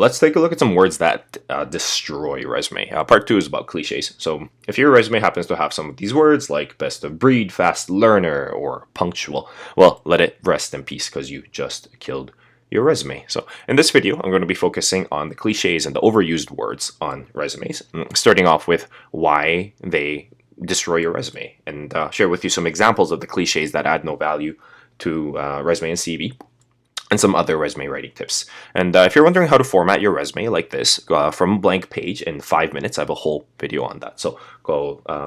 let's take a look at some words that destroy your resume. Part 2 is about cliches. So if your resume happens to have some of these words like best of breed, fast learner, or punctual, well, let it rest in peace because you just killed your resume. So in this video, I'm going to be focusing on the cliches and the overused words on resumes, starting off with why they destroy your resume, and share with you some examples of the cliches that add no value to resume and CV, and some other resume writing tips. And if you're wondering how to format your resume like this from a blank page in 5 minutes, I have a whole video on that. So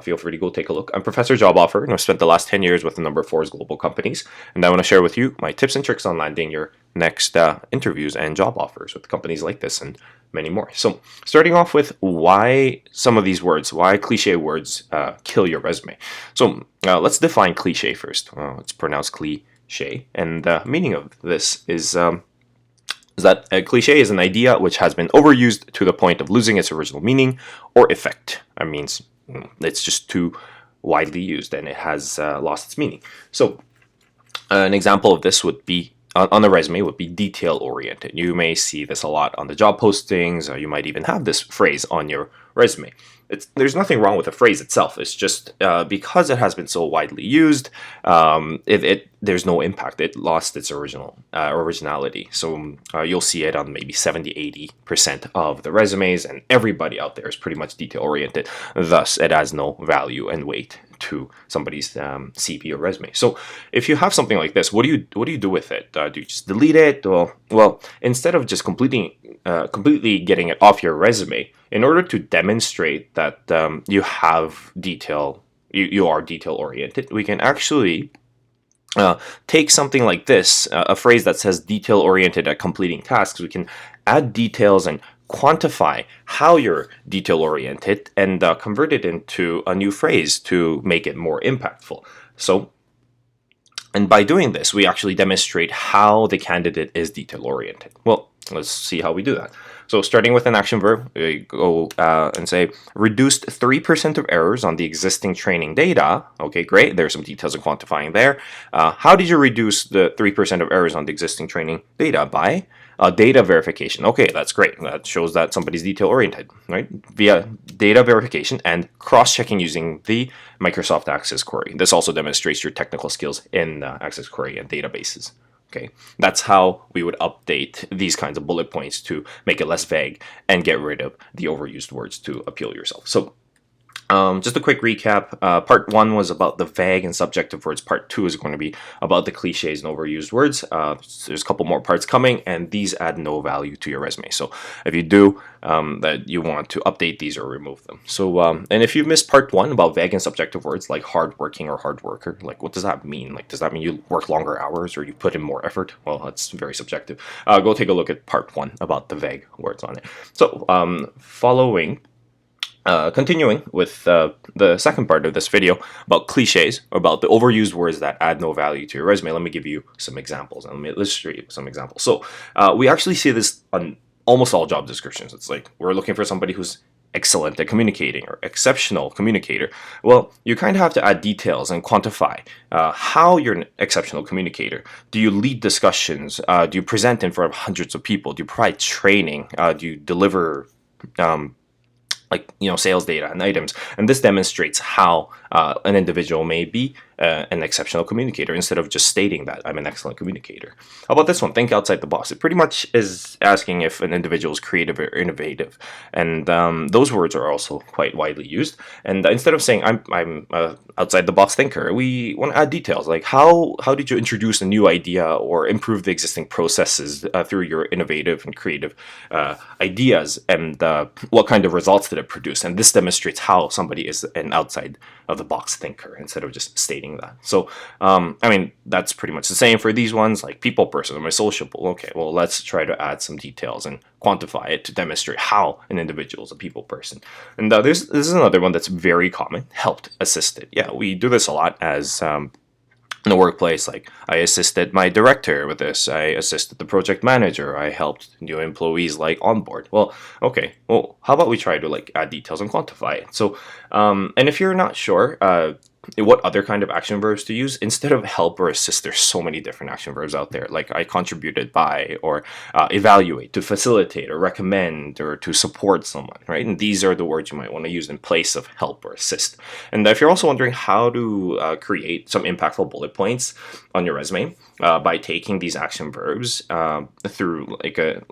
feel free to go take a look. I'm Professor Job Offer, and I've spent the last 10 years with a number of Forbes global companies. And I want to share with you my tips and tricks on landing your next interviews and job offers with companies like this and many more. So starting off with why some of these words, why cliche words kill your resume. So let's define cliche first. It's pronounced cliche. And the meaning of this is that a cliche is an idea which has been overused to the point of losing its original meaning or effect. That means it's just too widely used and it has lost its meaning. So an example of this would be on a resume would be detail oriented. You may see this a lot on the job postings, or you might even have this phrase on your resume. There's nothing wrong with the phrase itself. It's just because it has been so widely used, there's no impact. It lost its originality. So you'll see it on maybe 70-80% of the resumes, and everybody out there is pretty much detail oriented. Thus, it has no value and weight to somebody's CV or resume. So if you have something like this, what do you do with it? Do you just delete it? Well, instead of just completely getting it off your resume, in order to demonstrate that you have detail, you are detail oriented, we can actually take something like this, a phrase that says detail oriented at completing tasks. We can add details and quantify how you're detail oriented and convert it into a new phrase to make it more impactful. And by doing this, we actually demonstrate how the candidate is detail oriented. Well, let's see how we do that. So starting with an action verb, we go and say, reduced 3% of errors on the existing training data. Okay, great. There's some details of quantifying there. How did you reduce the 3% of errors on the existing training data? By data verification. Okay, that's great. That shows that somebody's detail oriented, right? Via data verification and cross-checking using the Microsoft Access Query. This also demonstrates your technical skills in Access Query and databases. Okay, that's how we would update these kinds of bullet points to make it less vague and get rid of the overused words to appeal yourself. So just a quick recap. Part 1 was about the vague and subjective words. Part 2 is going to be about the cliches and overused words. There's a couple more parts coming, and these add no value to your resume. So if you do that, you want to update these or remove them. So and if you missed part 1 about vague and subjective words like hardworking or hard worker, like what does that mean? Like, does that mean you work longer hours or you put in more effort? Well, that's very subjective. Go take a look at part 1 about the vague words on it. So continuing with the second part of this video about cliches, about the overused words that add no value to your resume, let me give you some examples and let me illustrate some examples. So we actually see this on almost all job descriptions. It's like we're looking for somebody who's excellent at communicating or exceptional communicator. Well, you kind of have to add details and quantify how you're an exceptional communicator. Do you lead discussions? Do you present in front of hundreds of people? Do you provide training? Do you deliver sales data and items? And this demonstrates how an individual may be an exceptional communicator instead of just stating that I'm an excellent communicator. How about this one? Think outside the box. It pretty much is asking if an individual is creative or innovative, and those words are also quite widely used. And instead of saying I'm outside the box thinker, we want to add details like how did you introduce a new idea or improve the existing processes through your innovative and creative ideas, and what kind of results did it produce? And this demonstrates how somebody is an outside of the box thinker instead of just stating that. So that's pretty much the same for these ones, like people person or sociable. Okay, well, let's try to add some details and quantify it to demonstrate how an individual is a people person. And this is another one that's very common: helped, assisted. Yeah, we do this a lot as in the workplace. Like, I assisted my director with this, I assisted the project manager, I helped new employees onboard. Well, okay, well, how about we try to add details and quantify it? So and if you're not sure, what other kind of action verbs to use instead of help or assist. There's so many different action verbs out there, like I contributed by, or evaluate, to facilitate, or recommend, or to support someone, right? And these are the words you might want to use in place of help or assist. And if you're also wondering how to create some impactful bullet points on your resume by taking these action verbs through like a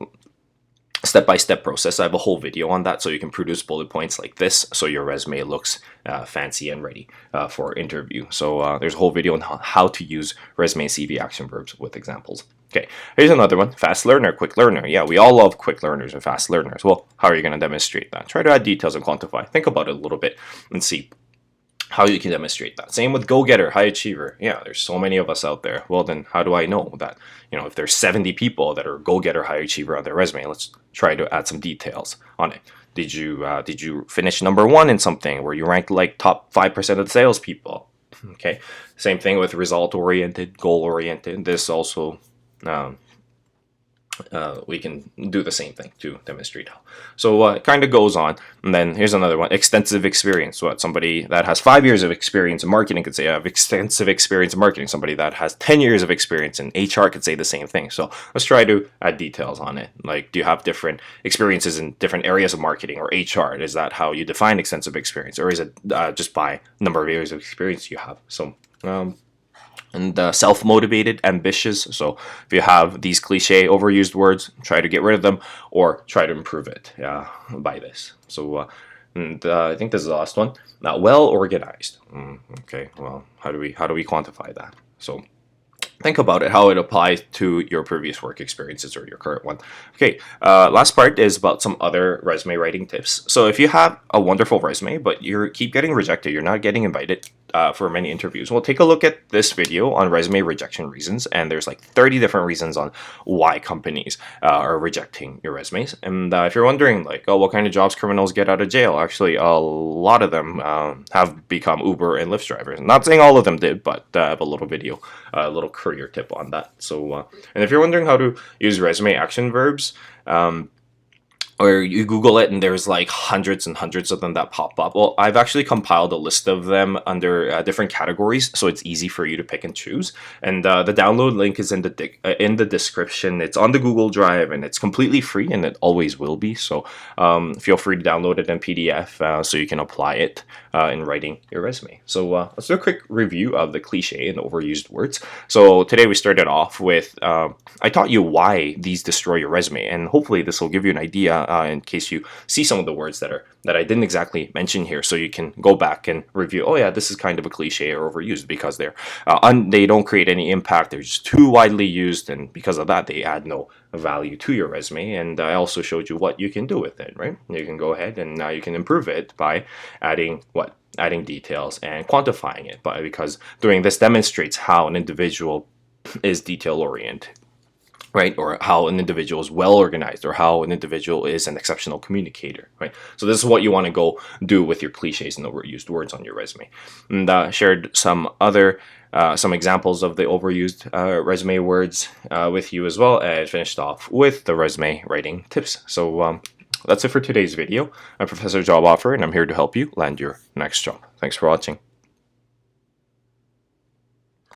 step-by-step process, I have a whole video on that, so you can produce bullet points like this so your resume looks fancy and ready for interview. So there's a whole video on how to use resume and CV action verbs with examples. Okay, here's another one. Fast learner, quick learner. Yeah, we all love quick learners and fast learners. Well, how are you going to demonstrate that? Try to add details and quantify. Think about it a little bit and see how you can demonstrate that. Same with go-getter, high achiever. Yeah, there's so many of us out there. Well, then how do I know that, if there's 70 people that are go-getter, high achiever on their resume, let's try to add some details on it. Did you finish number one in something? Were you ranked like top 5% of the salespeople? Okay, same thing with result-oriented, goal-oriented. This also we can do the same thing to demonstrate how. So it kind of goes on. And then here's another one. Extensive experience. What somebody that has 5 years of experience in marketing could say, I have extensive experience in marketing. Somebody that has 10 years of experience in HR could say the same thing. So let's try to add details on it. Like, do you have different experiences in different areas of marketing or HR? Is that how you define extensive experience? Or is it just by number of years of experience you have? So and self-motivated, ambitious. So if you have these cliche, overused words, try to get rid of them or try to improve it by this. So I think this is the last one. Now, well organized. Okay, well, how do we quantify that? So think about it, how it applies to your previous work experiences or your current one. Okay, last part is about some other resume writing tips. So if you have a wonderful resume, but you keep getting rejected, you're not getting invited for many interviews, well, take a look at this video on resume rejection reasons, and there's like 30 different reasons on why companies are rejecting your resumes. And if you're wondering, like, oh, what kind of jobs criminals get out of jail? Actually, a lot of them have become Uber and Lyft drivers. I'm not saying all of them did, but I have a little video, a little career tip on that. So, and if you're wondering how to use resume action verbs, or you Google it and there's like hundreds and hundreds of them that pop up. Well, I've actually compiled a list of them under different categories, so it's easy for you to pick and choose. And the download link is in the description. It's on the Google Drive and it's completely free, and it always will be. So feel free to download it in PDF so you can apply it in writing your resume. So let's do a quick review of the cliche and overused words. So today we started off with I taught you why these destroy your resume, and hopefully this will give you an idea in case you see some of the words that I didn't exactly mention here, so you can go back and review. Oh yeah, this is kind of a cliche or overused because they don't create any impact. They're just too widely used, and because of that, they add no value to your resume. And I also showed you what you can do with it, right? You can go ahead and now you can improve it by adding details and quantifying it, because doing this demonstrates how an individual is detail oriented, right? Or how an individual is well organized, or how an individual is an exceptional communicator, right? So this is what you want to go do with your cliches and overused words on your resume. And shared some examples of the overused resume words with you as well, and finished off with the resume writing tips. So that's it for today's video. I'm Professor Job Offer, and I'm here to help you land your next job. Thanks for watching.